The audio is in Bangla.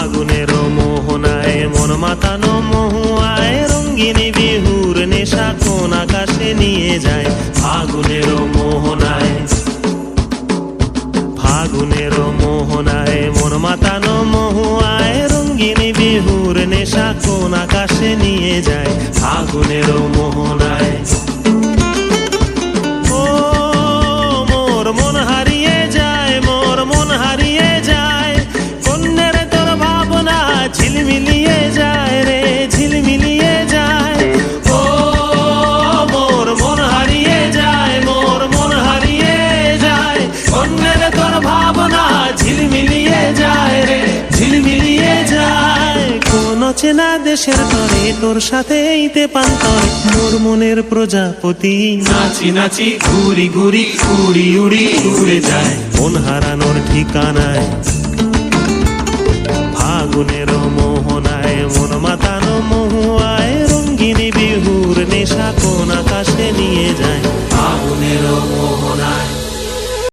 ফাগুনের মোহনায় মন মাতানো মহুয়ায় রঙ্গিনী বিহুর নেশা কোন আকাশে নিয়ে যায়। ফাগুনের মোহনায়, ফাগুনের মোহনায় মন মাতানো মহুয়ায় রঙ্গিনী বিহুর নেশা কোন আকাশে নিয়ে যায়। ফাগুনের মোহনায় ও মোর মন হারিয়ে যায়, মোর মন হারিয়ে যায়, কন্যের তোর ভাবনা ঝিলমিলিয়ে যায় রে, ঝিলমিলিয়ে যায়। ও মোর মন হারিয়ে যায়, মোর মন হারিয়ে যায়, কন্যের তোর ভাবনা ঝিলমিলিয়ে যায় রে, ঝিলমিলিয়ে যায়। কোন চেনা দেশের তরে তোর সাথে ইতে পান্তরে মোর মনের প্রজাপতি নাচি নাচি ঘুরি ঘুরি উড়ি উড়ি উড়ে যায় মন হারানোর ঠিকানায়। ফাগুনের মোহনায় মন মাতানো মহুয়া